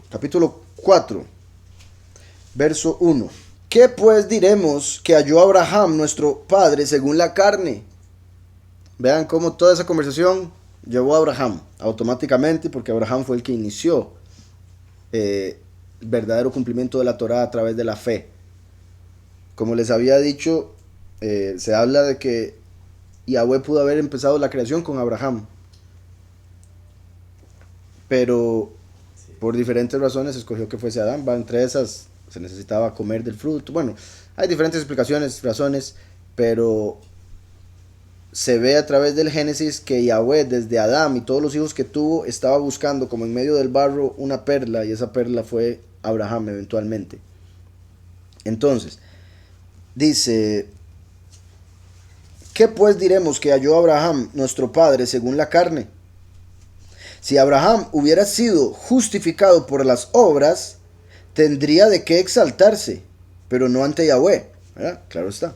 capítulo 4, verso 1. ¿Qué pues diremos que halló Abraham nuestro padre según la carne? Vean cómo toda esa conversación llevó a Abraham automáticamente, porque Abraham fue el que inició el verdadero cumplimiento de la Torá a través de la fe. Como les había dicho, se habla de que Yahweh pudo haber empezado la creación con Abraham, pero por diferentes razones escogió que fuese Adán. Entre esas se necesitaba comer del fruto. Bueno, hay diferentes explicaciones, razones, pero se ve a través del Génesis que Yahweh, desde Adán y todos los hijos que tuvo, estaba buscando como en medio del barro una perla, y esa perla fue Abraham eventualmente. Entonces, dice: ¿qué pues diremos que halló Abraham nuestro padre según la carne? Si Abraham hubiera sido justificado por las obras, tendría de qué exaltarse, pero no ante Yahweh, ¿verdad? Claro está.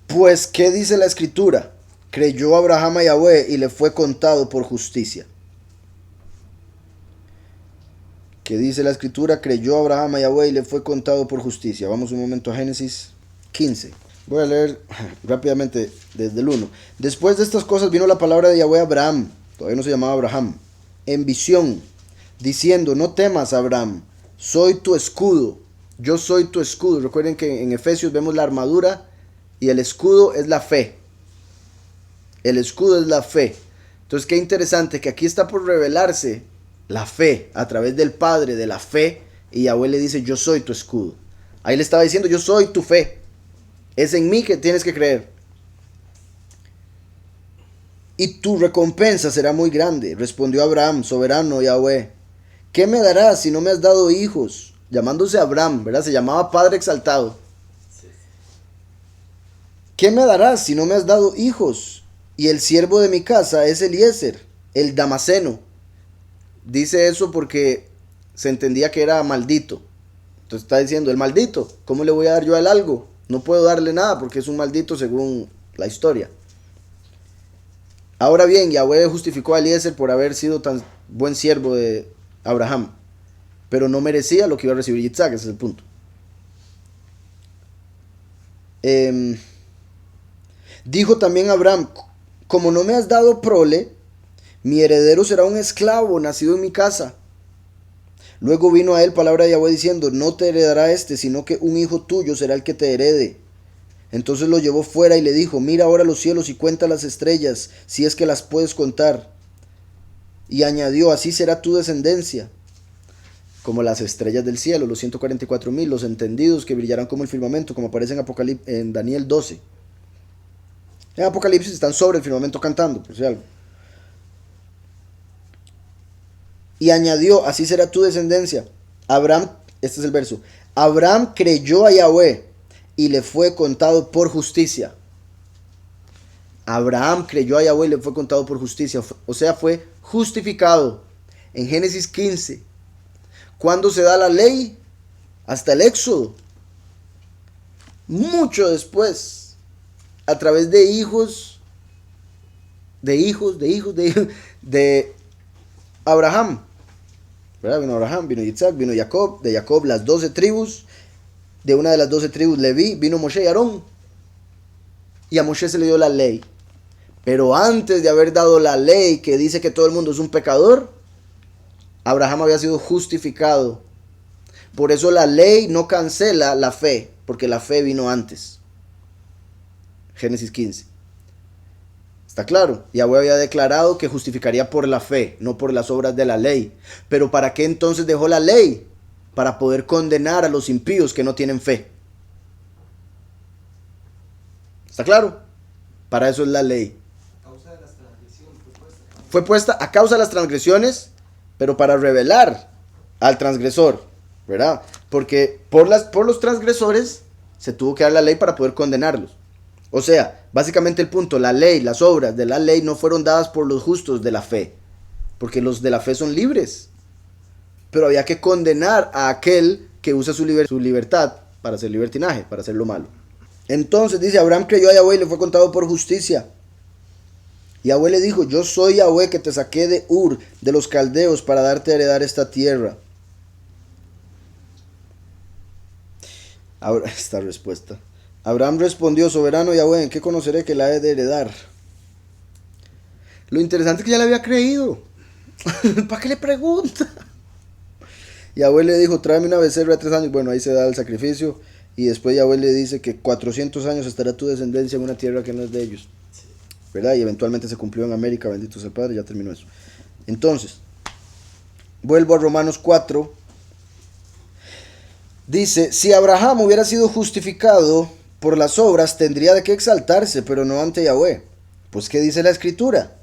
Pues, ¿qué dice la Escritura? Creyó Abraham a Yahweh y le fue contado por justicia. ¿Qué dice la Escritura? Creyó Abraham a Yahweh y le fue contado por justicia. Vamos un momento a Génesis 15. Voy a leer rápidamente desde el 1. Después de estas cosas vino la palabra de Yahweh a Abraham, todavía no se llamaba Abraham, en visión, diciendo: no temas, Abraham, soy tu escudo, yo soy tu escudo. Recuerden que en Efesios vemos la armadura y el escudo es la fe. El escudo es la fe. Entonces, qué interesante que aquí está por revelarse la fe a través del Padre de la fe, y Yahweh le dice: yo soy tu escudo. Ahí le estaba diciendo: yo soy tu fe, es en mí que tienes que creer. Y tu recompensa será muy grande. Respondió Abraham: soberano Yahweh, ¿qué me darás si no me has dado hijos? Llamándose Abraham, ¿verdad? Se llamaba Padre Exaltado. ¿Qué me darás si no me has dado hijos? Y el siervo de mi casa es Eliezer, el Damaseno. Dice eso porque se entendía que era maldito. Entonces está diciendo: el maldito, ¿cómo le voy a dar yo a él algo? No puedo darle nada porque es un maldito según la historia. Ahora bien, Yahweh justificó a Eliezer por haber sido tan buen siervo de Abraham, pero no merecía lo que iba a recibir Yitzhak. Ese es el punto. Dijo también Abraham: como no me has dado prole, mi heredero será un esclavo nacido en mi casa. Luego vino a él palabra de Yahweh diciendo: no te heredará este, sino que un hijo tuyo será el que te herede. Entonces lo llevó fuera y le dijo: mira ahora los cielos y cuenta las estrellas, si es que las puedes contar. Y añadió: así será tu descendencia, como las estrellas del cielo, los 144,000, los entendidos que brillarán como el firmamento, como aparece en Daniel 12. En Apocalipsis están sobre el firmamento cantando, por si algo. Y añadió: así será tu descendencia. Abraham, este es el verso: Abraham creyó a Yahweh y le fue contado por justicia. Abraham creyó a Yahweh y le fue contado por justicia. O sea, fue justificado. En Génesis 15. ¿Cuándo se da la ley? Hasta el Éxodo. Mucho después. A través de hijos de Abraham. ¿Verdad? Vino Abraham, vino Yitzhak, vino Jacob. De Jacob las 12 tribus. De una de las 12 tribus, Leví, vino Moshe y Aarón. Y a Moshe se le dio la ley. Pero antes de haber dado la ley que dice que todo el mundo es un pecador, Abraham había sido justificado. Por eso la ley no cancela la fe, porque la fe vino antes. Génesis 15. ¿Está claro? Yahweh había declarado que justificaría por la fe, no por las obras de la ley. Pero ¿para qué entonces dejó la ley? Para poder condenar a los impíos que no tienen fe. ¿Está claro? Para eso es la ley. A causa de las transgresiones fue puesta a causa de las transgresiones, pero para revelar al transgresor, ¿verdad? Porque por los transgresores se tuvo que dar la ley para poder condenarlos. O sea, básicamente el punto: la ley, las obras de la ley no fueron dadas por los justos de la fe, porque los de la fe son libres. Pero había que condenar a aquel que usa su libertad para hacer libertinaje, para hacer lo malo. Entonces dice: Abraham creyó a Yahweh y le fue contado por justicia. Yahweh le dijo, yo soy Yahweh que te saqué de Ur, de los caldeos, para darte a heredar esta tierra. Ahora, esta respuesta. Abraham respondió, soberano Yahweh, ¿en qué conoceré que la he de heredar? Lo interesante es que ya le había creído. ¿Para qué le pregunta? Yahweh le dijo, tráeme una becerra de 3 años. Bueno, ahí se da el sacrificio. Y después Yahweh le dice que 400 años estará tu descendencia en una tierra que no es de ellos. ¿Verdad? Y eventualmente se cumplió en América, bendito sea el Padre, ya terminó eso. Entonces, vuelvo a Romanos 4. Dice, si Abraham hubiera sido justificado por las obras, tendría de qué exaltarse, pero no ante Yahweh. Pues, ¿qué dice la Escritura?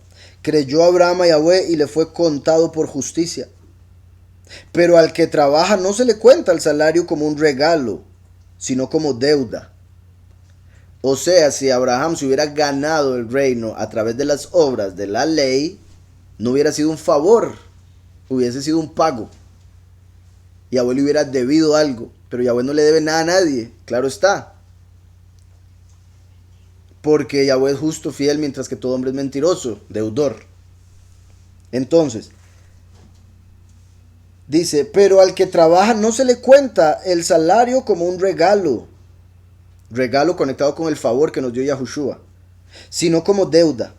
Creyó Abraham a Yahweh y le fue contado por justicia. Pero al que trabaja no se le cuenta el salario como un regalo, sino como deuda. O sea, si Abraham se hubiera ganado el reino a través de las obras de la ley, no hubiera sido un favor, hubiese sido un pago. Yahweh le hubiera debido algo, pero Yahweh no le debe nada a nadie, claro está. Porque Yahweh es justo, fiel, mientras que todo hombre es mentiroso, deudor. Entonces, dice, pero al que trabaja no se le cuenta el salario como un regalo. Regalo conectado con el favor que nos dio Yahushua, sino como deuda.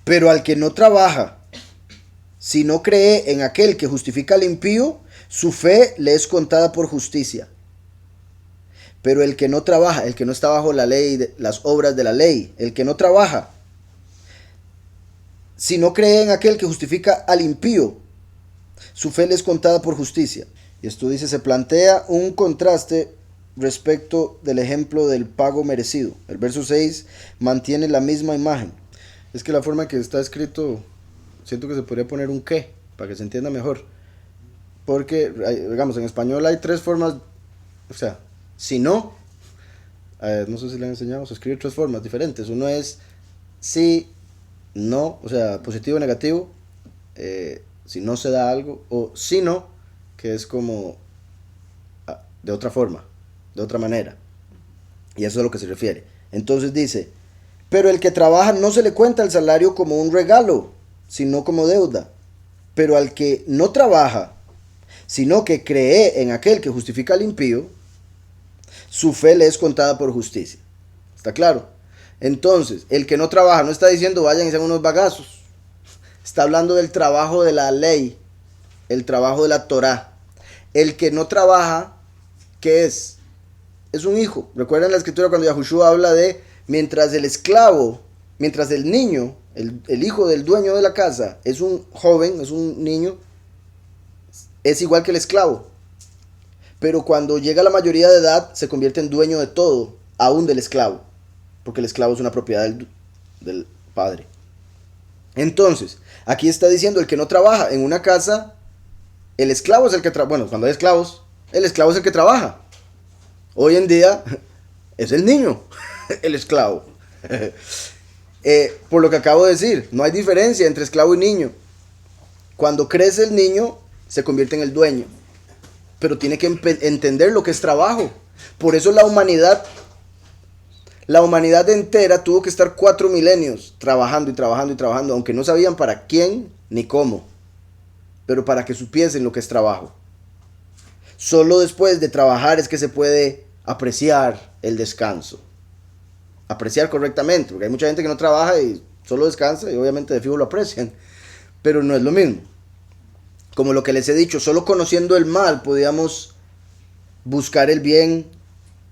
Pero al que no trabaja, si no cree en aquel que justifica al impío, su fe le es contada por justicia. Pero el que no trabaja, el que no está bajo la ley, las obras de la ley, el que no trabaja, si no cree en aquel que justifica al impío, su fe le es contada por justicia. Y esto dice, se plantea un contraste respecto del ejemplo del pago merecido. El verso 6 mantiene la misma imagen. Es que la forma en que está escrito, siento que se podría poner un qué, para que se entienda mejor. Porque, digamos, en español hay 3 formas, o sea, si no, no sé si le han enseñado, se escribe 3 formas diferentes. Uno es si, no, o sea, positivo o negativo, si no se da algo, o si no, que es como de otra forma, de otra manera. Y eso es a lo que se refiere. Entonces dice, pero el que trabaja no se le cuenta el salario como un regalo, sino como deuda. Pero al que no trabaja, sino que cree en aquel que justifica al impío, su fe le es contada por justicia. ¿Está claro? Entonces, el que no trabaja no está diciendo vayan y sean unos bagazos. Está hablando del trabajo de la ley, el trabajo de la Torá. El que no trabaja, ¿qué es? Es un hijo. Recuerden la escritura cuando Yahushua habla de mientras el esclavo, mientras el niño, el hijo del dueño de la casa, es un joven, es un niño, es igual que el esclavo. Pero cuando llega a la mayoría de edad, se convierte en dueño de todo, aún del esclavo. Porque el esclavo es una propiedad del padre. Entonces, aquí está diciendo el que no trabaja en una casa, el esclavo es el que trabaja. Bueno, cuando hay esclavos, el esclavo es el que trabaja. Hoy en día es el niño, el esclavo. Por lo que acabo de decir, no hay diferencia entre esclavo y niño. Cuando crece el niño, se convierte en el dueño. Pero tiene que entender lo que es trabajo. Por eso la humanidad entera tuvo que estar 4 milenios trabajando y trabajando y trabajando, aunque no sabían para quién ni cómo, pero para que supiesen lo que es trabajo. Solo después de trabajar es que se puede apreciar el descanso. Apreciar correctamente, porque hay mucha gente que no trabaja y solo descansa y obviamente de fijo lo aprecian, pero no es lo mismo. Como lo que les he dicho, solo conociendo el mal podíamos buscar el bien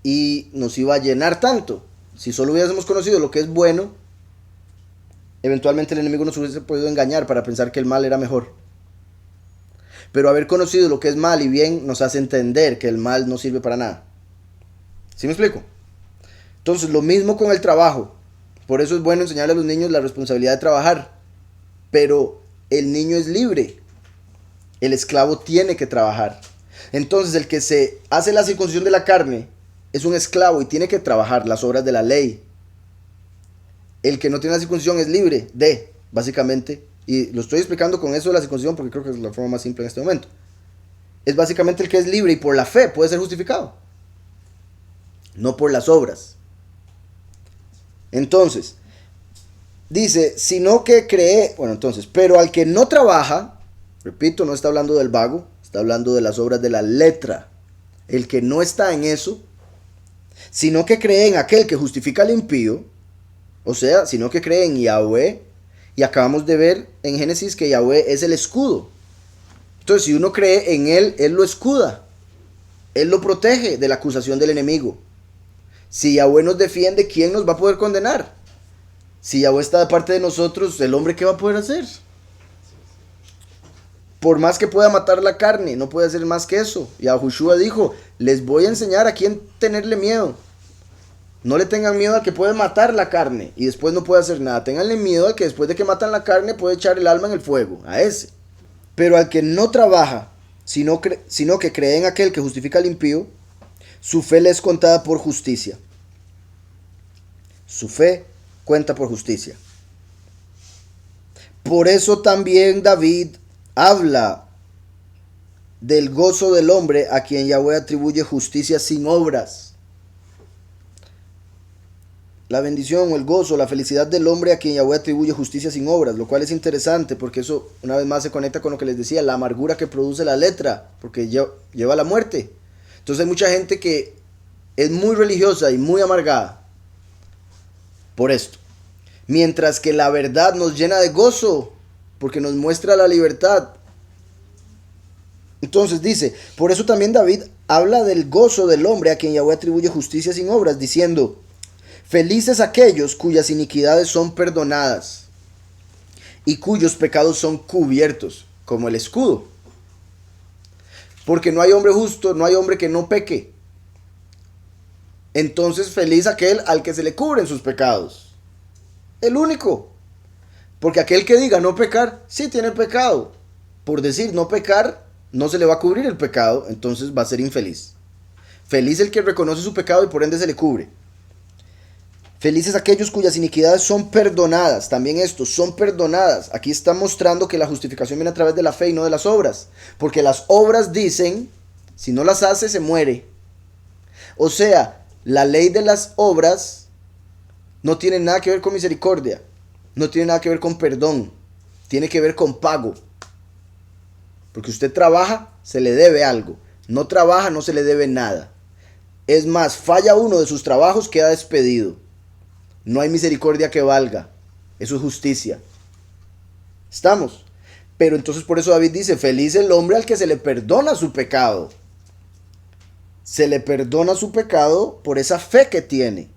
y nos iba a llenar tanto. Si solo hubiésemos conocido lo que es bueno, eventualmente el enemigo nos hubiese podido engañar para pensar que el mal era mejor. Pero haber conocido lo que es mal y bien nos hace entender que el mal no sirve para nada. ¿Sí me explico? Entonces, lo mismo con el trabajo. Por eso es bueno enseñarle a los niños la responsabilidad de trabajar. Pero el niño es libre. El esclavo tiene que trabajar. Entonces, el que se hace la circuncisión de la carne es un esclavo y tiene que trabajar las obras de la ley. El que no tiene la circuncisión es libre de, básicamente, y lo estoy explicando con eso de la circuncisión porque creo que es la forma más simple en este momento. Es básicamente el que es libre y por la fe puede ser justificado, no por las obras. Entonces, Dice, sino que cree, bueno, entonces, pero al que no trabaja, repito, no está hablando del vago, está hablando de las obras de la letra. El que no está en eso, sino que cree en aquel que justifica al impío, o sea, sino que cree en Yahweh, y acabamos de ver en Génesis que Yahweh es el escudo. Entonces, si uno cree en él, él lo escuda, él lo protege de la acusación del enemigo. Si Yahweh nos defiende, ¿quién nos va a poder condenar? Si Yahweh está de parte de nosotros, ¿el hombre qué va a poder hacer? Por más que pueda matar la carne, no puede hacer más que eso. Y Yahushua dijo, les voy a enseñar a quién tenerle miedo. No le tengan miedo al que puede matar la carne y después no puede hacer nada. Ténganle miedo al que después de que matan la carne puede echar el alma en el fuego. A ese. Pero al que no trabaja, sino que cree en aquel que justifica al impío, su fe le es contada por justicia. Su fe cuenta por justicia. Por eso también David habla del gozo del hombre a quien Yahweh atribuye justicia sin obras. La bendición o el gozo, la felicidad del hombre a quien Yahweh atribuye justicia sin obras, lo cual es interesante porque eso una vez más se conecta con lo que les decía, la amargura que produce la letra, porque lleva a la muerte. Entonces hay mucha gente que es muy religiosa y muy amargada por esto. Mientras que la verdad nos llena de gozo, porque nos muestra la libertad. Entonces dice, por eso también David habla del gozo del hombre a quien Yahweh atribuye justicia sin obras, diciendo, felices aquellos cuyas iniquidades son perdonadas y cuyos pecados son cubiertos, como el escudo. Porque no hay hombre justo, no hay hombre que no peque. Entonces feliz aquel al que se le cubren sus pecados. El único. Porque aquel que diga no pecar, sí tiene pecado. Por decir no pecar, no se le va a cubrir el pecado, entonces va a ser infeliz. Feliz el que reconoce su pecado y por ende se le cubre. Felices aquellos cuyas iniquidades son perdonadas. También estos son perdonadas. Aquí está mostrando que la justificación viene a través de la fe y no de las obras. Porque las obras dicen, si no las hace, se muere. O sea, la ley de las obras no tiene nada que ver con misericordia. No tiene nada que ver con perdón. Tiene que ver con pago. Porque usted trabaja, se le debe algo. No trabaja, no se le debe nada. Es más, falla uno de sus trabajos, queda despedido. No hay misericordia que valga. Eso es justicia. ¿Estamos? Pero entonces por eso David dice, feliz el hombre al que se le perdona su pecado. Se le perdona su pecado por esa fe que tiene.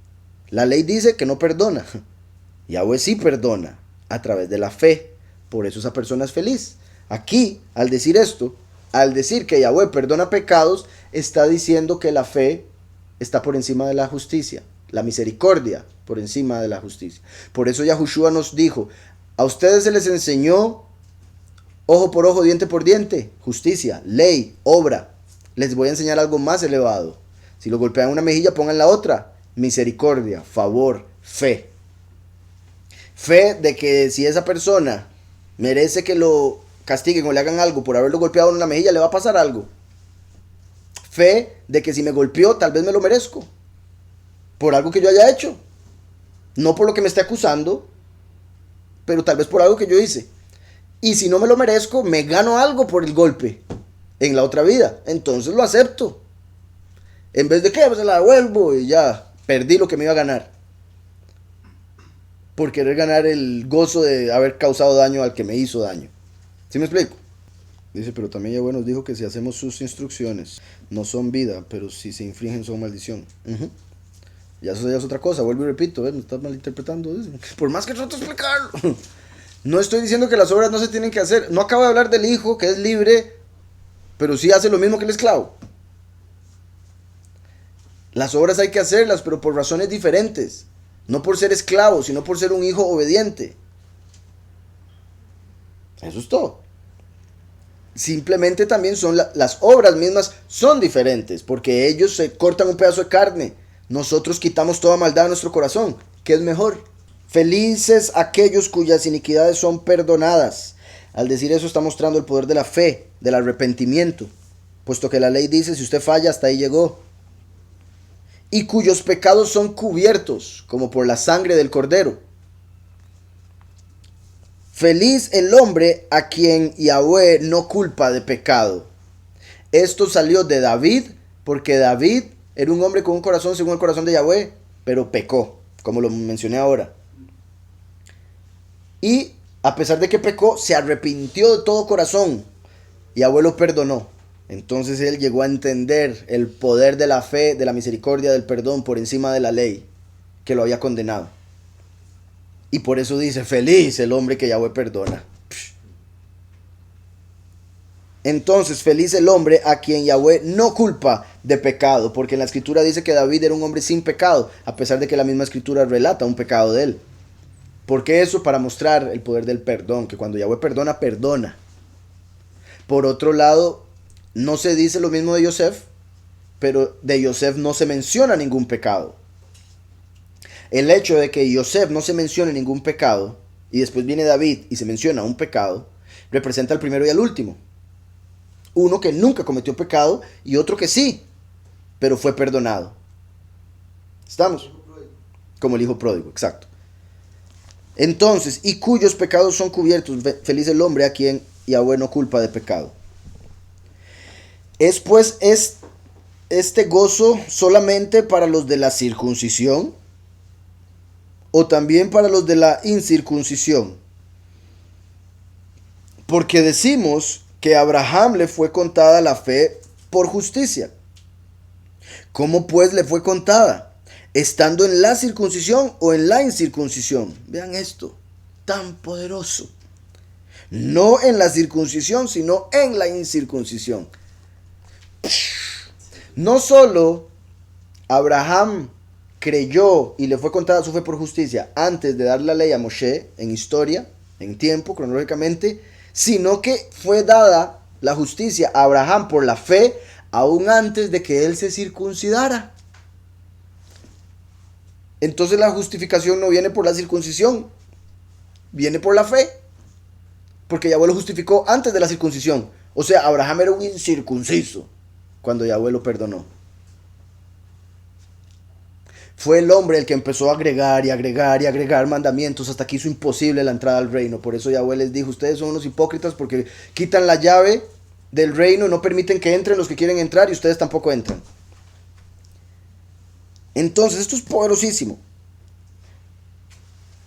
La ley dice que no perdona. Yahweh sí perdona a través de la fe. Por eso esa persona es feliz. Aquí, al decir esto, al decir que Yahweh perdona pecados, está diciendo que la fe está por encima de la justicia. La misericordia por encima de la justicia. Por eso Yahushua nos dijo, a ustedes se les enseñó ojo por ojo, diente por diente, justicia, ley, obra. Les voy a enseñar algo más elevado. Si lo golpean una mejilla, pongan la otra. Misericordia, favor, fe. Fe de que si esa persona merece que lo castiguen o le hagan algo por haberlo golpeado en una mejilla, le va a pasar algo. Fe de que si me golpeó, tal vez me lo merezco. Por algo que yo haya hecho. No por lo que me esté acusando, pero tal vez por algo que yo hice. Y si no me lo merezco, me gano algo por el golpe en la otra vida. Entonces lo acepto. En vez de que pues se la devuelvo y ya perdí lo que me iba a ganar. Por querer ganar el gozo de haber causado daño al que me hizo daño. ¿Sí me explico? Dice, pero también Yahweh nos dijo que si hacemos sus instrucciones, no son vida, pero si se infringen son maldición. Ya eso ya es otra cosa, vuelvo y repito, me estás malinterpretando. Por más que trato de explicarlo. No estoy diciendo que las obras no se tienen que hacer. No acabo de hablar del hijo que es libre, pero sí hace lo mismo que el esclavo. Las obras hay que hacerlas, pero por razones diferentes. No por ser esclavo, sino por ser un hijo obediente. Eso es todo. Simplemente también son las obras mismas son diferentes, porque ellos se cortan un pedazo de carne. Nosotros quitamos toda maldad de nuestro corazón. ¿Qué es mejor? Felices aquellos cuyas iniquidades son perdonadas. Al decir eso está mostrando el poder de la fe, del arrepentimiento. Puesto que la ley dice, si usted falla, hasta ahí llegó. Y cuyos pecados son cubiertos, como por la sangre del cordero. Feliz el hombre a quien Yahweh no culpa de pecado. Esto salió de David, porque David era un hombre con un corazón según el corazón de Yahweh, pero pecó, como lo mencioné ahora. Y a pesar de que pecó, se arrepintió de todo corazón. Yahweh lo perdonó. Entonces él llegó a entender el poder de la fe, de la misericordia, del perdón por encima de la ley que lo había condenado. Y por eso dice, feliz el hombre que Yahweh perdona. Entonces, feliz el hombre a quien Yahweh no culpa de pecado, porque en la escritura dice que David era un hombre sin pecado, a pesar de que la misma escritura relata un pecado de él. ¿Por qué eso? Para mostrar el poder del perdón, que cuando Yahweh perdona, perdona. Por otro lado, no se dice lo mismo de Yosef, pero de Yosef no se menciona ningún pecado. El hecho de que Yosef no se mencione ningún pecado, y después viene David y se menciona un pecado, representa al primero y al último. Uno que nunca cometió pecado y otro que sí, pero fue perdonado. ¿Estamos? Como el hijo pródigo, exacto. Entonces, y cuyos pecados son cubiertos, feliz el hombre a quien Yahweh no culpa de pecado. ¿Es pues este gozo solamente para los de la circuncisión o también para los de la incircuncisión? Porque decimos que a Abraham le fue contada la fe por justicia. ¿Cómo pues le fue contada? ¿Estando en la circuncisión o en la incircuncisión? Vean esto, tan poderoso. No en la circuncisión, sino en la incircuncisión. No solo Abraham creyó y le fue contada su fe por justicia antes de dar la ley a Moshe, en historia, en tiempo, cronológicamente, sino que fue dada la justicia a Abraham por la fe aún antes de que él se circuncidara. Entonces la justificación no viene por la circuncisión, viene por la fe, porque Yahweh lo justificó antes de la circuncisión. O sea, Abraham era un incircunciso cuando Yahweh lo perdonó. Fue el hombre el que empezó a agregar y agregar y agregar mandamientos hasta que hizo imposible la entrada al reino. Por eso Yahweh les dijo, ustedes son unos hipócritas porque quitan la llave del reino, no permiten que entren los que quieren entrar y ustedes tampoco entran. Entonces, esto es poderosísimo.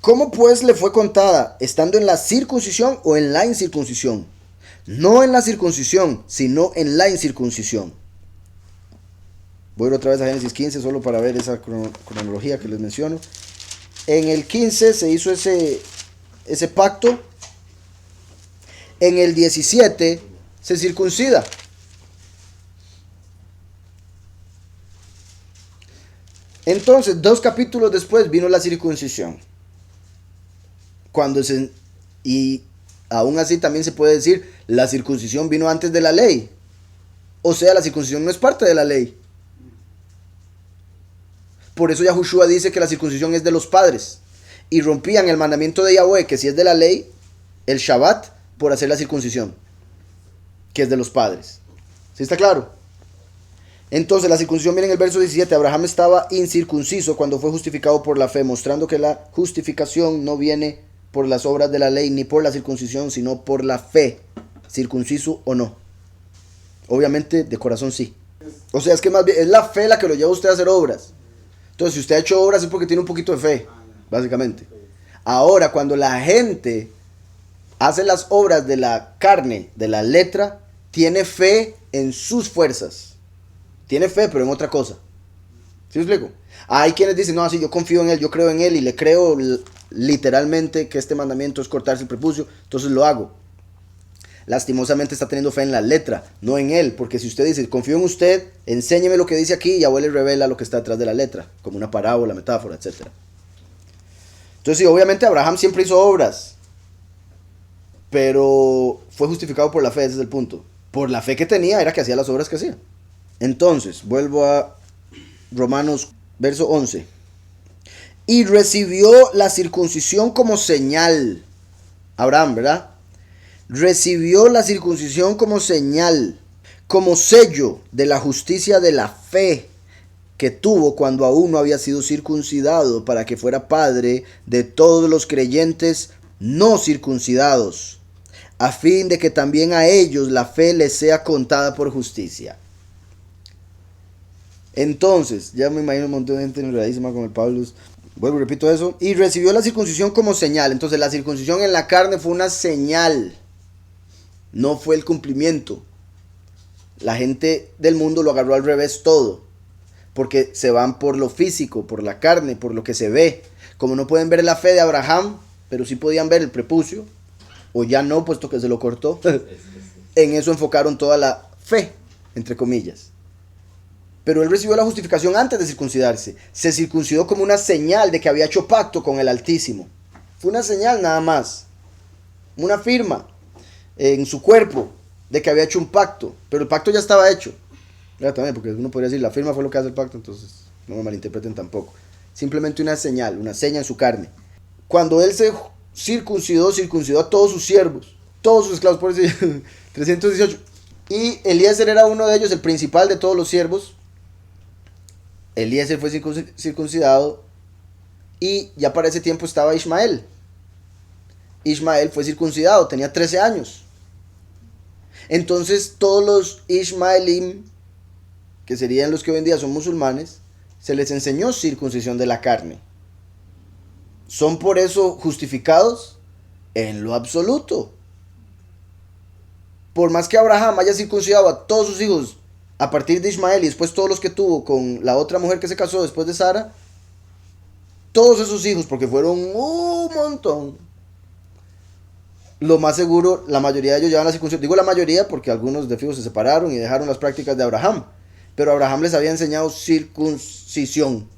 ¿Cómo pues le fue contada? ¿Estando en la circuncisión o en la incircuncisión? No en la circuncisión, sino en la incircuncisión. Voy a ir otra vez a Génesis 15 solo para ver esa cronología que les menciono. En el 15 se hizo ese pacto. En el 17 se circuncida. Entonces, 2 capítulos después vino la circuncisión. Y aún así también se puede decir, la circuncisión vino antes de la ley. O sea, la circuncisión no es parte de la ley. Por eso Yahushua dice que la circuncisión es de los padres. Y rompían el mandamiento de Yahweh, que si es de la ley, el Shabbat, por hacer la circuncisión, que es de los padres. ¿Sí está claro? Entonces la circuncisión viene en el verso 17. Abraham estaba incircunciso cuando fue justificado por la fe, mostrando que la justificación no viene por las obras de la ley ni por la circuncisión, sino por la fe, circunciso o no. Obviamente de corazón sí. O sea, es que más bien es la fe la que lo lleva a usted a hacer obras. Entonces, si usted ha hecho obras es porque tiene un poquito de fe, básicamente. Ahora, cuando la gente hace las obras de la carne, de la letra, tiene fe en sus fuerzas. Tiene fe, pero en otra cosa. ¿Sí me explico? Hay quienes dicen, no, así yo confío en él, yo creo en él y le creo literalmente que este mandamiento es cortarse el prepucio, entonces lo hago. Lastimosamente está teniendo fe en la letra, no en él, porque si usted dice, confío en usted, enséñeme lo que dice aquí, y Yahweh le revela lo que está detrás de la letra, como una parábola, metáfora, etc. Entonces sí, obviamente Abraham siempre hizo obras, pero fue justificado por la fe, ese es el punto. Por la fe que tenía era que hacía las obras que hacía. Entonces, vuelvo a Romanos, verso 11. Y recibió la circuncisión como señal. Abraham, ¿verdad? Recibió la circuncisión como señal, como sello de la justicia de la fe que tuvo cuando aún no había sido circuncidado, para que fuera padre de todos los creyentes no circuncidados, a fin de que también a ellos la fe les sea contada por justicia. Entonces, ya me imagino un montón de gente enredadísima con el Pablo. Vuelvo y repito eso. Y recibió la circuncisión como señal. Entonces la circuncisión en la carne fue una señal. No fue el cumplimiento. La gente del mundo lo agarró al revés todo. Porque se van por lo físico, por la carne, por lo que se ve. Como no pueden ver la fe de Abraham, pero sí podían ver el prepucio. O ya no, puesto que se lo cortó. En eso enfocaron toda la fe, entre comillas. Pero él recibió la justificación antes de circuncidarse. Se circuncidó como una señal de que había hecho pacto con el Altísimo. Fue una señal nada más. Una firma en su cuerpo de que había hecho un pacto. Pero el pacto ya estaba hecho. Ya, también, porque uno podría decir, la firma fue lo que hace el pacto, entonces no me malinterpreten tampoco. Simplemente una señal, una seña en su carne. Cuando él se circuncidó a todos sus siervos, todos sus esclavos, por eso 318. Y Eliezer era uno de ellos, el principal de todos los siervos. Eliezer fue circuncidado y ya para ese tiempo estaba Ismael. Ismael fue circuncidado, tenía 13 años. Entonces todos los Ismaelim, que serían los que hoy en día son musulmanes, se les enseñó circuncisión de la carne. ¿Son por eso justificados? En lo absoluto. Por más que Abraham haya circuncidado a todos sus hijos a partir de Ismael y después todos los que tuvo con la otra mujer que se casó después de Sara, todos esos hijos, porque fueron un montón, lo más seguro, la mayoría de ellos llevan la circuncisión. Digo la mayoría porque algunos de fijo se separaron y dejaron las prácticas de Abraham, pero Abraham les había enseñado circuncisión.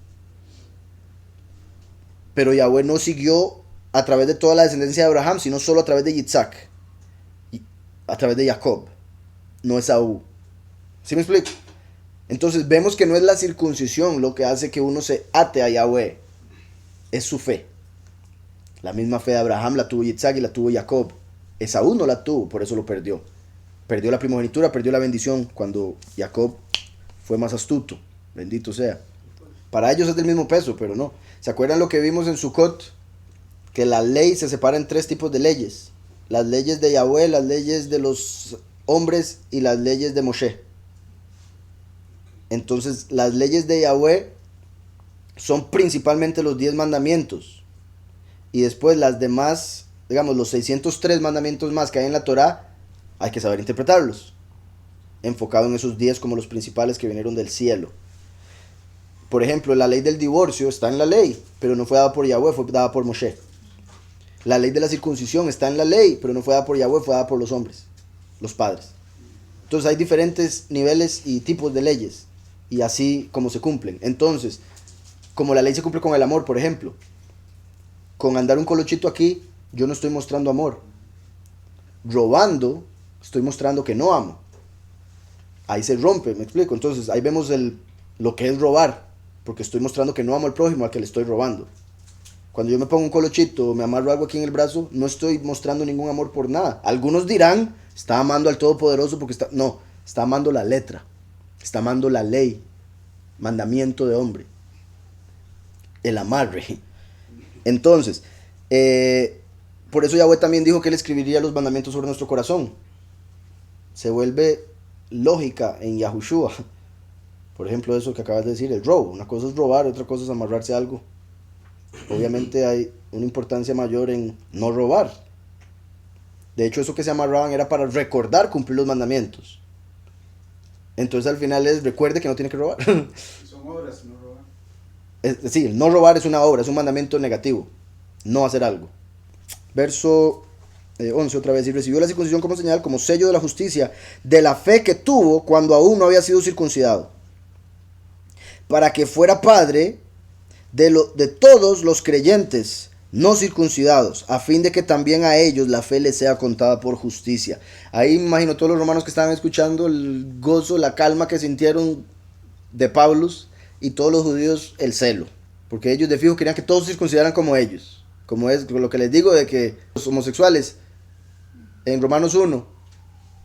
Pero Yahweh no siguió a través de toda la descendencia de Abraham, sino solo a través de Yitzhak, a través de Jacob, no Esaú. ¿Sí me explico? Entonces vemos que no es la circuncisión lo que hace que uno se ate a Yahweh, es su fe. La misma fe de Abraham la tuvo Yitzhak y la tuvo Jacob. Esaú no la tuvo, por eso lo perdió. Perdió la primogenitura, perdió la bendición cuando Jacob fue más astuto. Bendito sea. Para ellos es del mismo peso, pero no. ¿Se acuerdan lo que vimos en Sukkot? Que la ley se separa en 3 tipos de leyes. Las leyes de Yahweh, las leyes de los hombres y las leyes de Moshe. Entonces las leyes de Yahweh son principalmente los 10 mandamientos. Y después las demás, digamos los 603 mandamientos más que hay en la Torá, hay que saber interpretarlos. Enfocado en esos 10 como los principales que vinieron del cielo. Por ejemplo, la ley del divorcio está en la ley, pero no fue dada por Yahweh, fue dada por Moshe. La ley de la circuncisión está en la ley, pero no fue dada por Yahweh, fue dada por los hombres, los padres. Entonces hay diferentes niveles y tipos de leyes, y así como se cumplen. Entonces, como la ley se cumple con el amor, por ejemplo, con andar un colochito aquí, yo no estoy mostrando amor. Robando, estoy mostrando que no amo. Ahí se rompe, me explico. Entonces ahí vemos lo que es robar, porque estoy mostrando que no amo al prójimo al que le estoy robando. Cuando yo me pongo un colochito o me amarro algo aquí en el brazo, no estoy mostrando ningún amor por nada. Algunos dirán, está amando al Todopoderoso porque está... No, está amando la letra, está amando la ley, mandamiento de hombre, el amarre. Entonces, por eso Yahweh también dijo que Él escribiría los mandamientos sobre nuestro corazón. Se vuelve lógica en Yahushua. Por ejemplo, eso que acabas de decir, el robo. Una cosa es robar, otra cosa es amarrarse a algo. Obviamente hay una importancia mayor en no robar. De hecho, eso que se amarraban era para recordar cumplir los mandamientos. Entonces al final recuerde que no tiene que robar. Son obras, no robar. Sí, el no robar es una obra, es un mandamiento negativo. No hacer algo. Verso 11 otra vez. Y recibió la circuncisión como señal, como sello de la justicia, de la fe que tuvo cuando aún no había sido circuncidado, para que fuera padre de todos los creyentes no circuncidados, a fin de que también a ellos la fe les sea contada por justicia. Ahí me imagino todos los romanos que estaban escuchando el gozo, la calma que sintieron de Pablos, y todos los judíos el celo, porque ellos de fijo querían que todos se circuncidaran como ellos. Como es lo que les digo de que los homosexuales en Romanos 1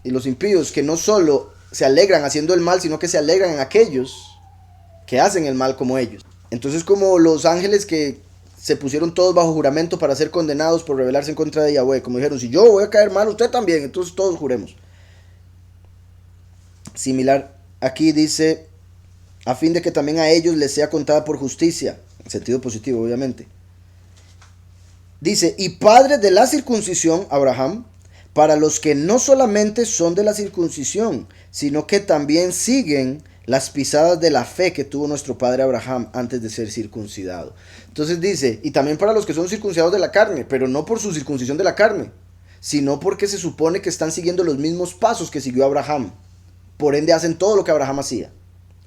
y los impíos que no solo se alegran haciendo el mal, sino que se alegran en aquellos que hacen el mal como ellos. Entonces, como los ángeles que se pusieron todos bajo juramento para ser condenados por rebelarse en contra de Yahweh. Como dijeron, si yo voy a caer mal, usted también, entonces todos juremos. Similar, aquí dice, a fin de que también a ellos les sea contada por justicia, en sentido positivo obviamente. Dice, y padre de la circuncisión, Abraham, para los que no solamente son de la circuncisión, sino que también siguen las pisadas de la fe que tuvo nuestro padre Abraham antes de ser circuncidado. Entonces dice, y también para los que son circuncidados de la carne, pero no por su circuncisión de la carne, sino porque se supone que están siguiendo los mismos pasos que siguió Abraham. Por ende hacen todo lo que Abraham hacía.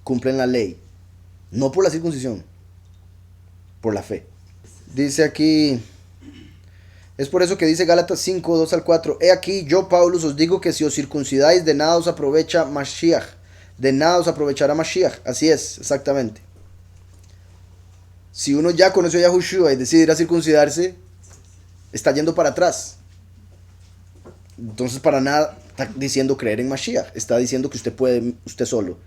Cumplen la ley. No por la circuncisión, por la fe. Dice aquí, es por eso que dice Gálatas 5, 2 al 4, he aquí yo, Pablo, os digo que si os circuncidáis, de nada os aprovecha Mashiach. De nada os aprovechará Mashiach. Así es, exactamente. Si uno ya conoció a Yahushua y decide ir a circuncidarse, está yendo para atrás. Entonces para nada está diciendo creer en Mashiach. Está diciendo que usted puede, usted solo.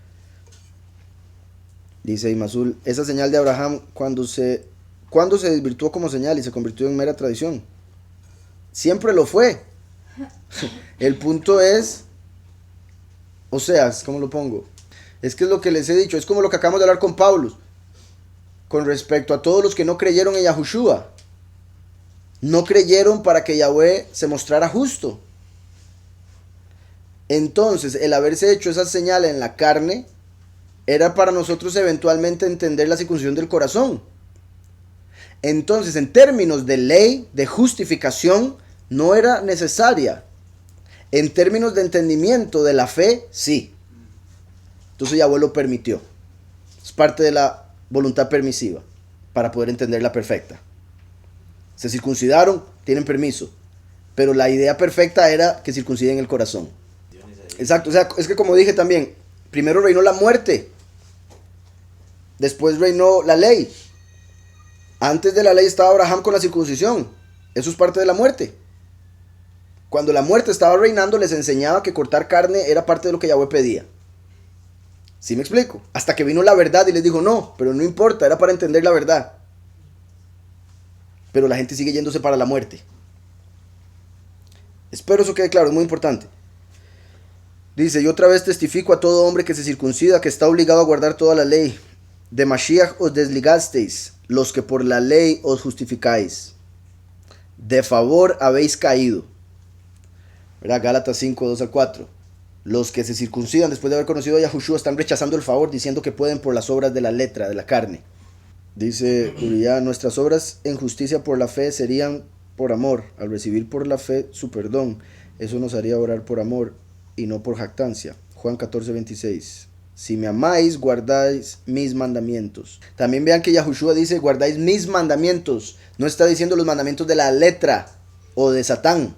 Dice Imazul, esa señal de Abraham cuando se desvirtuó como señal y se convirtió en mera tradición. Siempre lo fue. El punto es, o sea, ¿cómo lo pongo? Es que es lo que les he dicho, es como lo que acabamos de hablar con Pablo, con respecto a todos los que no creyeron en Yahushua. No creyeron para que Yahweh se mostrara justo. Entonces, el haberse hecho esa señal en la carne, era para nosotros eventualmente entender la circuncisión del corazón. Entonces, en términos de ley, de justificación, no era necesaria. En términos de entendimiento de la fe, sí. Entonces Yahweh lo permitió. Es parte de la voluntad permisiva para poder entenderla perfecta. Se circuncidaron, tienen permiso. Pero la idea perfecta era que circunciden el corazón. Exacto, o sea, es que como dije también, primero reinó la muerte. Después reinó la ley. Antes de la ley estaba Abraham con la circuncisión. Eso es parte de la muerte. Cuando la muerte estaba reinando, les enseñaba que cortar carne era parte de lo que Yahweh pedía. ¿Sí me explico? Hasta que vino la verdad y les dijo, no, pero no importa, era para entender la verdad. Pero la gente sigue yéndose para la muerte. Espero eso quede claro, es muy importante. Dice, y otra vez testifico a todo hombre que se circuncida, que está obligado a guardar toda la ley. De Mashiach os desligasteis, los que por la ley os justificáis. De favor habéis caído. ¿Verdad? Gálatas 5, 2 al 4. Los que se circuncidan después de haber conocido a Yahushua están rechazando el favor, diciendo que pueden por las obras de la letra, de la carne. Dice Uriah, nuestras obras en justicia por la fe serían por amor. Al recibir por la fe su perdón, eso nos haría orar por amor y no por jactancia. Juan 14, 26. Si me amáis, guardáis mis mandamientos. También vean que Yahushua dice, guardáis mis mandamientos. No está diciendo los mandamientos de la letra o de Satán.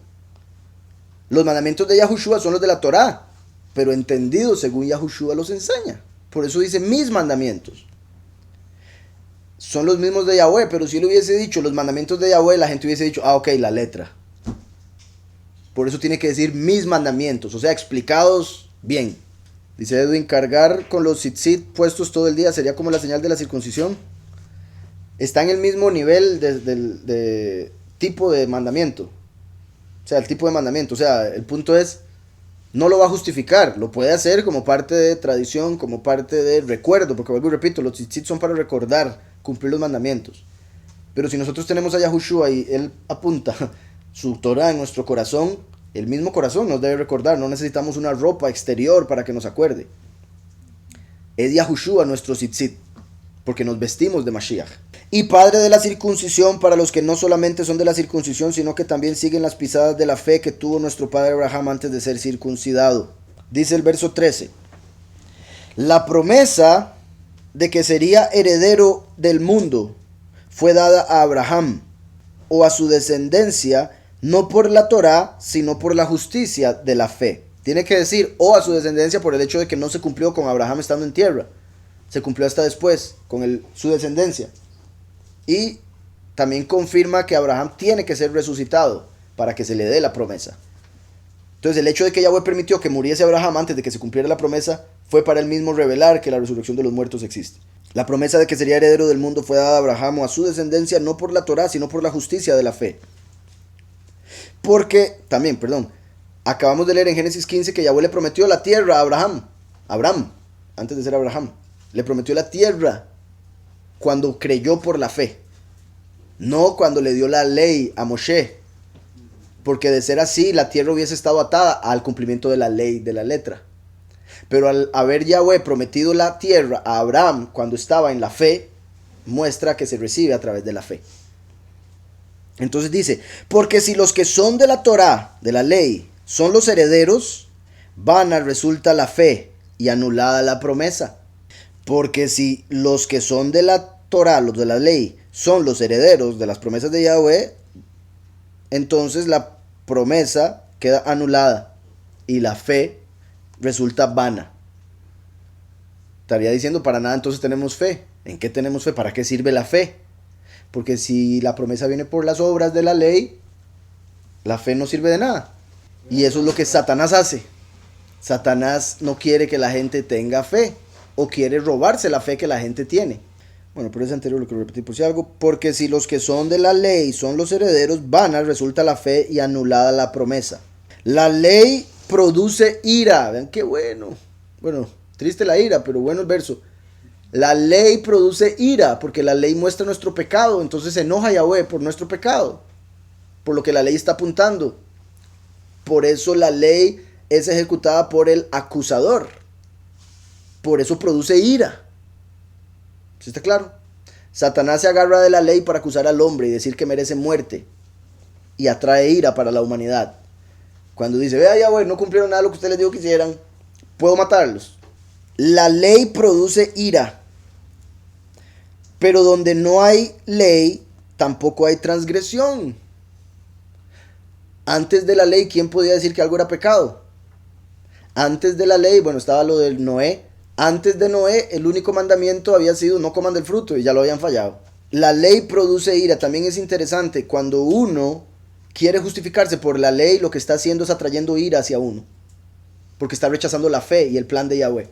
Los mandamientos de Yahushua son los de la Torá, pero entendidos según Yahushua los enseña. Por eso dice mis mandamientos. Son los mismos de Yahweh, pero si él hubiese dicho los mandamientos de Yahweh, la gente hubiese dicho, ah, ok, la letra. Por eso tiene que decir mis mandamientos, o sea, explicados bien. Dice Edwin, cargar con los tzitzit puestos todo el día sería como la señal de la circuncisión. Está en el mismo nivel de tipo de mandamiento. O sea, el tipo de mandamiento. O sea, el punto es, no lo va a justificar. Lo puede hacer como parte de tradición, como parte de recuerdo. Porque vuelvo y repito, los tzitzit son para recordar, cumplir los mandamientos. Pero si nosotros tenemos a Yahushua y él apunta su Torah en nuestro corazón, el mismo corazón nos debe recordar. No necesitamos una ropa exterior para que nos acuerde. Es Yahushua nuestro tzitzit, porque nos vestimos de Mashiach. Y padre de la circuncisión para los que no solamente son de la circuncisión, sino que también siguen las pisadas de la fe que tuvo nuestro padre Abraham antes de ser circuncidado. Dice el verso 13. La promesa de que sería heredero del mundo fue dada a Abraham o a su descendencia, no por la Torá, sino por la justicia de la fe. Tiene que decir o a su descendencia por el hecho de que no se cumplió con Abraham estando en tierra. Se cumplió hasta después con su descendencia. Y también confirma que Abraham tiene que ser resucitado para que se le dé la promesa. Entonces el hecho de que Yahweh permitió que muriese Abraham antes de que se cumpliera la promesa fue para él mismo revelar que la resurrección de los muertos existe. La promesa de que sería heredero del mundo fue dada a Abraham o a su descendencia no por la Torá, sino por la justicia de la fe. Porque, también, perdón, acabamos de leer en Génesis 15 que Yahweh le prometió la tierra a Abraham, antes de ser Abraham, le prometió la tierra cuando creyó por la fe, no cuando le dio la ley a Moshe, porque de ser así la tierra hubiese estado atada al cumplimiento de la ley de la letra. Pero al haber Yahweh prometido la tierra a Abraham cuando estaba en la fe, muestra que se recibe a través de la fe. Entonces dice, porque si los que son de la Torá, de la ley, son los herederos, vana resulta la fe y anulada la promesa. Porque si los que son de la Torá, los de la ley, son los herederos de las promesas de Yahweh, entonces la promesa queda anulada y la fe resulta vana. Estaría diciendo, para nada entonces tenemos fe. ¿En qué tenemos fe? ¿Para qué sirve la fe? Porque si la promesa viene por las obras de la ley, la fe no sirve de nada. Y eso es lo que Satanás hace. Satanás no quiere que la gente tenga fe, o quiere robarse la fe que la gente tiene. Bueno, pero es anterior, lo quiero repetir por si algo. Porque si los que son de la ley son los herederos, vana resulta la fe y anulada la promesa. La ley produce ira. Vean qué bueno. Bueno, triste la ira, pero bueno el verso. La ley produce ira, porque la ley muestra nuestro pecado. Entonces se enoja Yahweh por nuestro pecado, por lo que la ley está apuntando. Por eso la ley es ejecutada por el acusador. Por eso produce ira. ¿Sí está claro? Satanás se agarra de la ley para acusar al hombre y decir que merece muerte, y atrae ira para la humanidad. Cuando dice, vea Yahweh, no cumplieron nada de lo que usted les dijo que hicieran, puedo matarlos. La ley produce ira, pero donde no hay ley, tampoco hay transgresión. Antes de la ley, ¿quién podía decir que algo era pecado? Antes de la ley, bueno, estaba lo del Noé. Antes de Noé, el único mandamiento había sido no coman del fruto, y ya lo habían fallado. La ley produce ira. También es interesante, cuando uno quiere justificarse por la ley, lo que está haciendo es atrayendo ira hacia uno, porque está rechazando la fe y el plan de Yahweh.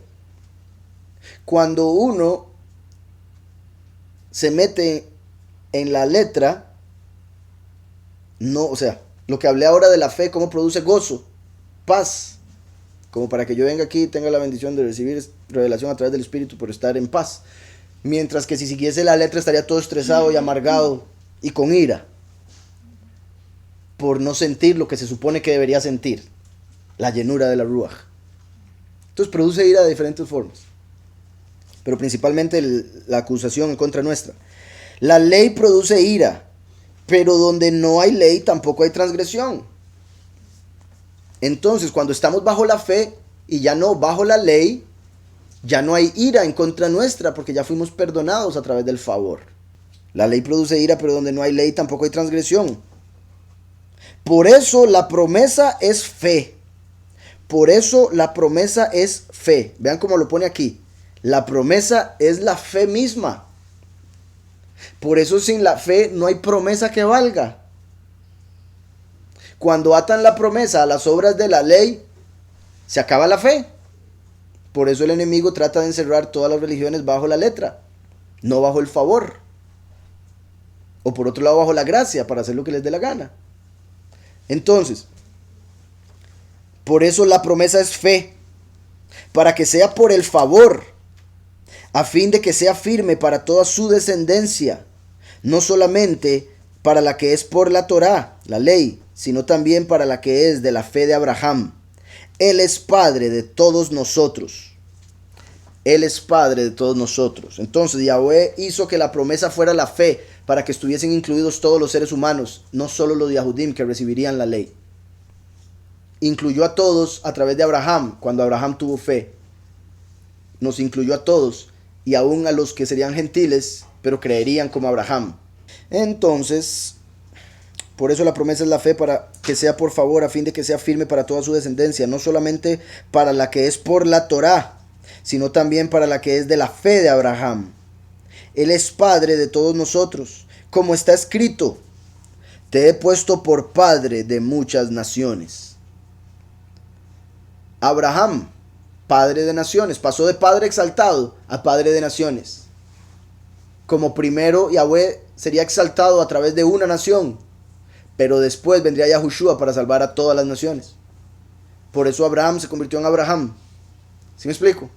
Cuando uno se mete en la letra, no, o sea, lo que hablé ahora de la fe, cómo produce gozo, paz, como para que yo venga aquí y tenga la bendición de recibir revelación a través del Espíritu por estar en paz. Mientras que si siguiese la letra estaría todo estresado y amargado y con ira, por no sentir lo que se supone que debería sentir, la llenura de la Ruach. Entonces produce ira de diferentes formas, pero principalmente la acusación en contra nuestra. La ley produce ira, pero donde no hay ley tampoco hay transgresión. Entonces, cuando estamos bajo la fe y ya no bajo la ley, ya no hay ira en contra nuestra, porque ya fuimos perdonados a través del favor. La ley produce ira, pero donde no hay ley tampoco hay transgresión. Por eso la promesa es fe. Por eso la promesa es fe. Vean cómo lo pone aquí. La promesa es la fe misma. Por eso sin la fe no hay promesa que valga. Cuando atan la promesa a las obras de la ley, se acaba la fe. Por eso el enemigo trata de encerrar todas las religiones bajo la letra, no bajo el favor. O por otro lado bajo la gracia, para hacer lo que les dé la gana. Entonces, por eso la promesa es fe, para que sea por el favor, a fin de que sea firme para toda su descendencia, no solamente para la que es por la Torá, la ley, sino también para la que es de la fe de Abraham. Él es Padre de todos nosotros. Él es Padre de todos nosotros. Entonces Yahweh hizo que la promesa fuera la fe, para que estuviesen incluidos todos los seres humanos, no solo los Yahudim que recibirían la ley. Incluyó a todos a través de Abraham, cuando Abraham tuvo fe. Nos incluyó a todos, y aún a los que serían gentiles, pero creerían como Abraham. Entonces, por eso la promesa es la fe, para que sea por favor, a fin de que sea firme para toda su descendencia, no solamente para la que es por la Torá, sino también para la que es de la fe de Abraham. Él es Padre de todos nosotros, como está escrito: te he puesto por padre de muchas naciones. Abraham, padre de naciones, pasó de padre exaltado a padre de naciones. como primero Yahweh sería exaltado a través de una nación, pero después vendría Yahushua para salvar a todas las naciones. Por eso Abraham se convirtió en Abraham. ¿Sí me explico?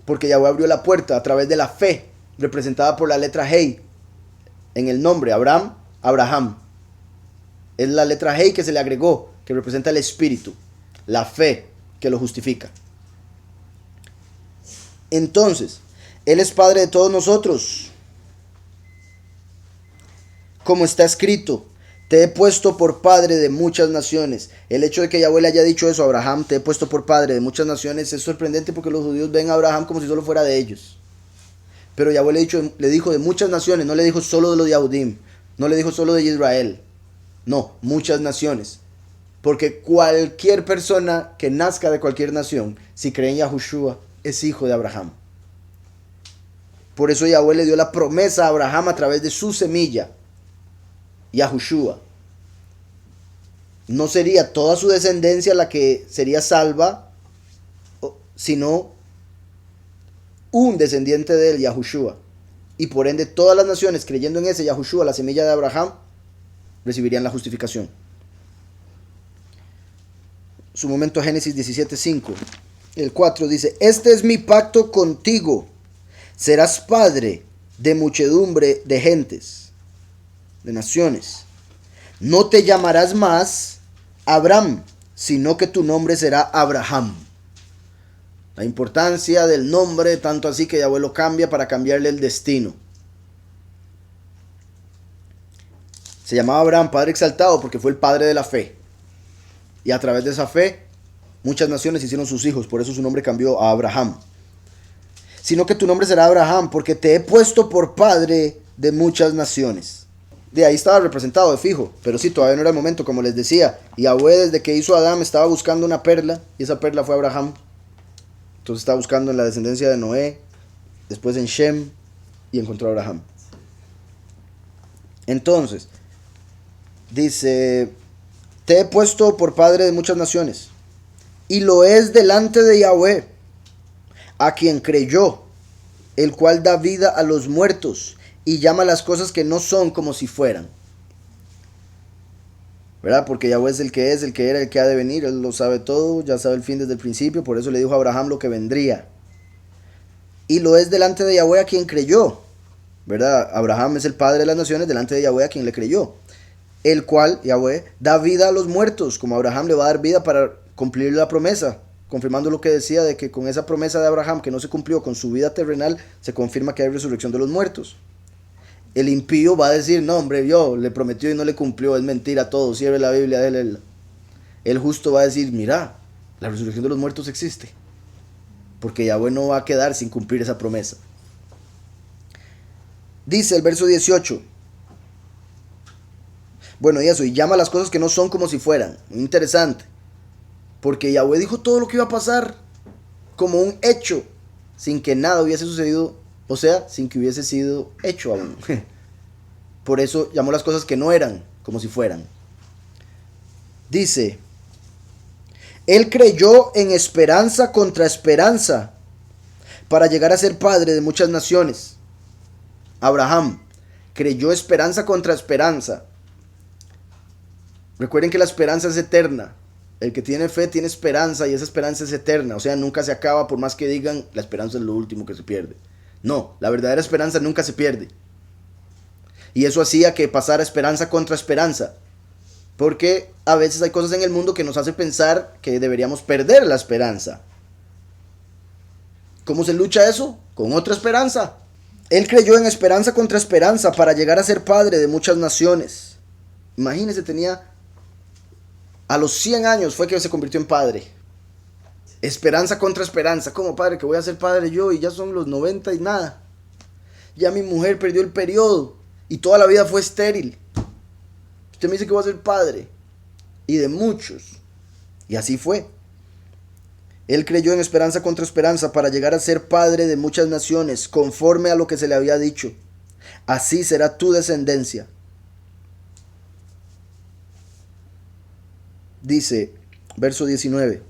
Porque Yahweh abrió la puerta a través de la fe, representada por la letra Hei en el nombre Abraham, Abraham. Es la letra Hei que se le agregó, que representa el espíritu, la fe que lo justifica. Entonces, Él es Padre de todos nosotros. Como está escrito, te he puesto por padre de muchas naciones. El hecho de que Yahweh le haya dicho eso a Abraham, te he puesto por padre de muchas naciones, es sorprendente porque los judíos ven a Abraham como si solo fuera de ellos. Pero Yahweh le dijo de muchas naciones, no le dijo solo de los Yahudim, no le dijo solo de Israel. No, muchas naciones. Porque cualquier persona que nazca de cualquier nación, si cree en Yahushua, es hijo de Abraham. Por eso Yahweh le dio la promesa a Abraham a través de su semilla, Yahushua. No sería toda su descendencia la que sería salva, sino un descendiente de él, Yahushua. Y por ende todas las naciones creyendo en ese Yahushua, la semilla de Abraham, recibirían la justificación. Su momento, Génesis 17:5. El 4 dice: este es mi pacto contigo, serás padre de muchedumbre de gentes, de naciones. No te llamarás más Abram, sino que tu nombre será Abraham. La importancia del nombre, tanto así que Yahweh lo cambia para cambiarle el destino. Se llamaba Abraham, padre exaltado, porque fue el padre de la fe. Y a través de esa fe, muchas naciones hicieron sus hijos, por eso su nombre cambió a Abraham. Sino que tu nombre será Abraham, porque te he puesto por padre de muchas naciones. De ahí estaba representado de fijo, pero sí, todavía no era el momento, como les decía. Yahweh desde que hizo a Adán estaba buscando una perla, y esa perla fue Abraham. Entonces estaba buscando en la descendencia de Noé, después en Shem, y encontró a Abraham. Entonces, dice: te he puesto por padre de muchas naciones, y lo es delante de Yahweh, a quien creyó, el cual da vida a los muertos, y llama las cosas que no son como si fueran. ¿Verdad? Porque Yahweh es, el que era, el que ha de venir. Él lo sabe todo, ya sabe el fin desde el principio. Por eso le dijo a Abraham lo que vendría. Y lo es delante de Yahweh a quien creyó. ¿Verdad? Abraham es el padre de las naciones delante de Yahweh a quien le creyó. El cual, Yahweh, da vida a los muertos. Como Abraham le va a dar vida para cumplir la promesa. Confirmando lo que decía de que con esa promesa de Abraham que no se cumplió con su vida terrenal, se confirma que hay resurrección de los muertos. El impío va a decir: no, hombre, yo le prometió y no le cumplió, es mentira todo, cierre la Biblia de él. El justo va a decir: mira, la resurrección de los muertos existe, porque Yahweh no va a quedar sin cumplir esa promesa. Dice el verso 18. Bueno, y eso, y llama las cosas que no son como si fueran. Muy interesante, porque Yahweh dijo todo lo que iba a pasar como un hecho, sin que nada hubiese sucedido. O sea, sin que hubiese sido hecho aún. Por eso llamó las cosas que no eran como si fueran. Dice: él creyó en esperanza contra esperanza, para llegar a ser padre de muchas naciones. Abraham creyó esperanza contra esperanza. Recuerden que la esperanza es eterna. El que tiene fe tiene esperanza, y esa esperanza es eterna. O sea, nunca se acaba, por más que digan la esperanza es lo último que se pierde. No, la verdadera esperanza nunca se pierde. Y eso hacía que pasara esperanza contra esperanza. Porque a veces hay cosas en el mundo que nos hacen pensar que deberíamos perder la esperanza. ¿Cómo se lucha eso? Con otra esperanza. Él creyó en esperanza contra esperanza para llegar a ser padre de muchas naciones. Imagínense, a los 100 años fue que se convirtió en padre. Esperanza contra esperanza. ¿Cómo, padre, que voy a ser padre yo y ya son los 90 y nada? Ya mi mujer perdió el periodo y toda la vida fue estéril. Usted me dice que voy a ser padre. Y de muchos. Y así fue. Él creyó en esperanza contra esperanza para llegar a ser padre de muchas naciones, conforme a lo que se le había dicho. Así será tu descendencia. Dice, verso 19.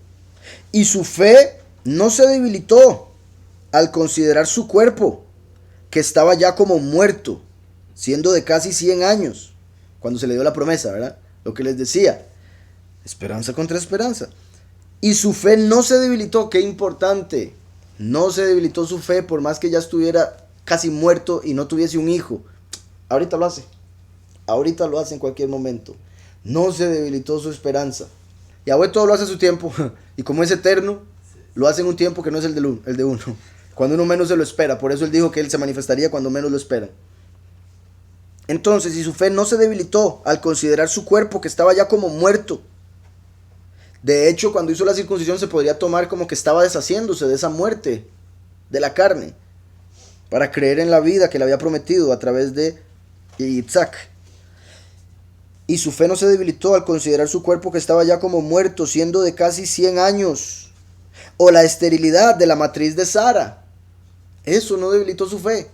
Y su fe no se debilitó al considerar su cuerpo, que estaba ya como muerto, siendo de casi 100 años, cuando se le dio la promesa, ¿verdad? Lo que les decía, esperanza contra esperanza. Y su fe no se debilitó, qué importante, no se debilitó su fe por más que ya estuviera casi muerto y no tuviese un hijo. Ahorita lo hace en cualquier momento. No se debilitó su esperanza. Yahweh todo lo hace a su tiempo, y como es eterno, lo hace en un tiempo que no es el de uno, cuando uno menos se lo espera. Por eso él dijo que él se manifestaría cuando menos lo esperan. Entonces, si su fe no se debilitó al considerar su cuerpo que estaba ya como muerto, de hecho, cuando hizo la circuncisión se podría tomar como que estaba deshaciéndose de esa muerte de la carne, para creer en la vida que le había prometido a través de Isaac. Y su fe no se debilitó al considerar su cuerpo que estaba ya como muerto, siendo de casi 100 años. O la esterilidad de la matriz de Sara. Eso no debilitó su fe.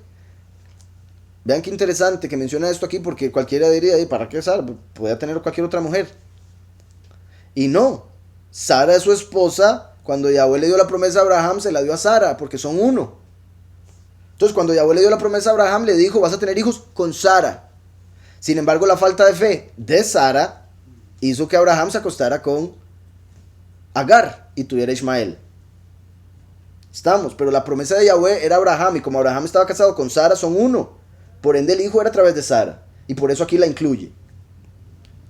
Vean qué interesante que menciona esto aquí, porque cualquiera diría, ¿para qué Sara? Podía tener cualquier otra mujer. Y no. Sara es su esposa. Cuando Yahweh le dio la promesa a Abraham, se la dio a Sara, porque son uno. Entonces, cuando Yahweh le dio la promesa a Abraham, le dijo, vas a tener hijos con Sara. Sin embargo, la falta de fe de Sara hizo que Abraham se acostara con Agar y tuviera Ismael. Estamos, pero la promesa de Yahweh era Abraham, y como Abraham estaba casado con Sara, son uno. Por ende, el hijo era a través de Sara, y por eso aquí la incluye.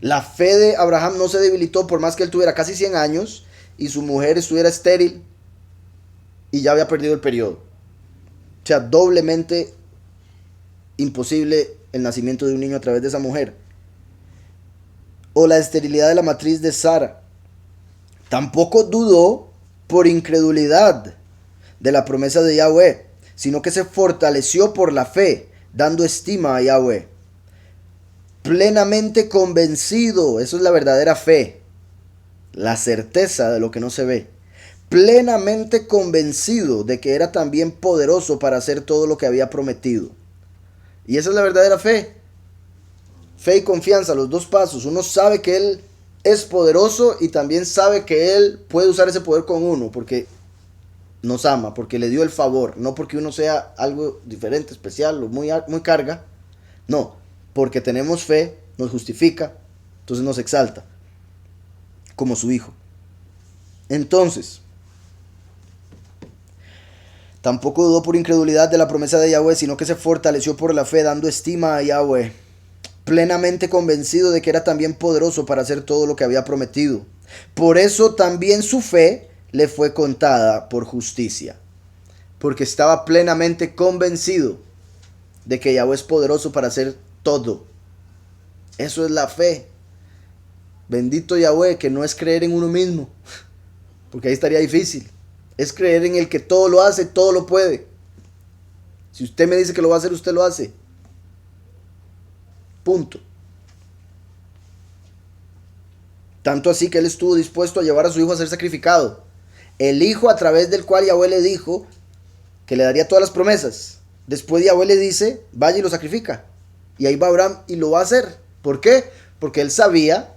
La fe de Abraham no se debilitó por más que él tuviera casi 100 años y su mujer estuviera estéril y ya había perdido el periodo. O sea, doblemente imposible el nacimiento de un niño a través de esa mujer. O la esterilidad de la matriz de Sara. Tampoco dudó por incredulidad de la promesa de Yahweh, sino que se fortaleció por la fe, dando estima a Yahweh. Plenamente convencido, eso es la verdadera fe, la certeza de lo que no se ve. Plenamente convencido de que era también poderoso para hacer todo lo que había prometido. Y esa es la verdadera fe. Fe y confianza, los dos pasos. Uno sabe que Él es poderoso y también sabe que Él puede usar ese poder con uno porque nos ama, porque le dio el favor. No porque uno sea algo diferente, especial o muy carga. No, porque tenemos fe, nos justifica, entonces nos exalta como su hijo. Entonces, tampoco dudó por incredulidad de la promesa de Yahweh, sino que se fortaleció por la fe, dando estima a Yahweh, plenamente convencido de que era también poderoso para hacer todo lo que había prometido. Por eso también su fe le fue contada por justicia, porque estaba plenamente convencido de que Yahweh es poderoso para hacer todo. Eso es la fe. Bendito Yahweh, que no es creer en uno mismo, porque ahí estaría difícil. Es creer en el que todo lo hace, todo lo puede. Si usted me dice que lo va a hacer, usted lo hace. Punto. Tanto así que él estuvo dispuesto a llevar a su hijo a ser sacrificado. El hijo a través del cual Yahweh le dijo que le daría todas las promesas. Después Yahweh le dice, vaya y lo sacrifica. Y ahí va Abraham y lo va a hacer. ¿Por qué? Porque él sabía,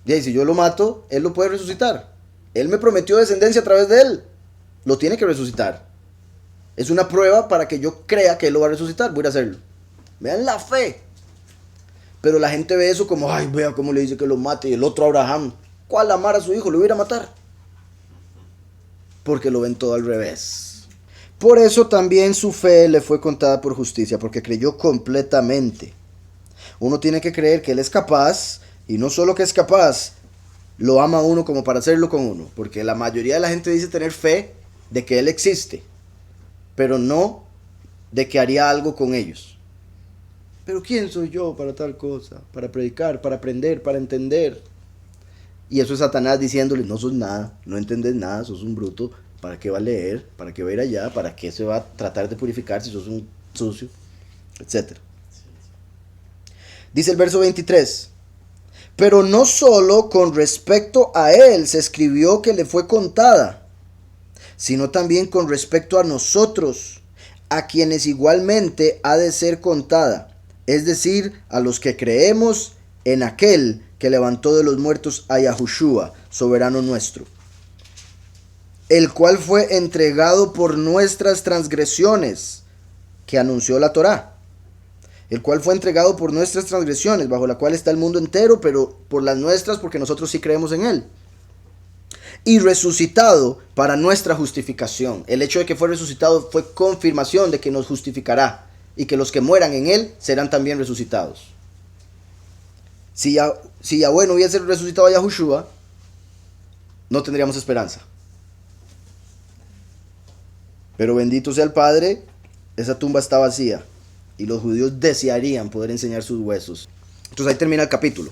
y si yo lo mato, él lo puede resucitar. Él me prometió descendencia a través de él. Lo tiene que resucitar. Es una prueba para que yo crea que él lo va a resucitar. Voy a hacerlo. Vean la fe. Pero la gente ve eso como, ay, vea cómo le dice que lo mate. Y el otro Abraham, ¿cuál amar a su hijo? Lo iba a matar. Porque lo ven todo al revés. Por eso también su fe le fue contada por justicia, porque creyó completamente. Uno tiene que creer que él es capaz, y no solo que es capaz, lo ama a uno como para hacerlo con uno. Porque la mayoría de la gente dice tener fe de que él existe, pero no de que haría algo con ellos. Pero ¿quién soy yo para tal cosa? Para predicar, para aprender, para entender. Y eso es Satanás diciéndole, no sos nada, no entendés nada, sos un bruto. ¿Para qué va a leer? ¿Para qué va a ir allá? ¿Para qué se va a tratar de purificar si sos un sucio? Etcétera. Dice el verso 23. Pero no solo con respecto a él se escribió que le fue contada, sino también con respecto a nosotros, a quienes igualmente ha de ser contada, es decir, a los que creemos en aquel que levantó de los muertos a Yahushua, soberano nuestro, el cual fue entregado por nuestras transgresiones. que anunció la Torá, el cual fue entregado por nuestras transgresiones, bajo la cual está el mundo entero, pero por las nuestras, porque nosotros sí creemos en él. Y resucitado para nuestra justificación. El hecho de que fue resucitado fue confirmación de que nos justificará, y que los que mueran en él serán también resucitados. Si Yahweh no hubiese resucitado a Yahushua, no tendríamos esperanza. Pero bendito sea el Padre, esa tumba está vacía y los judíos desearían poder enseñar sus huesos. Entonces ahí termina el capítulo.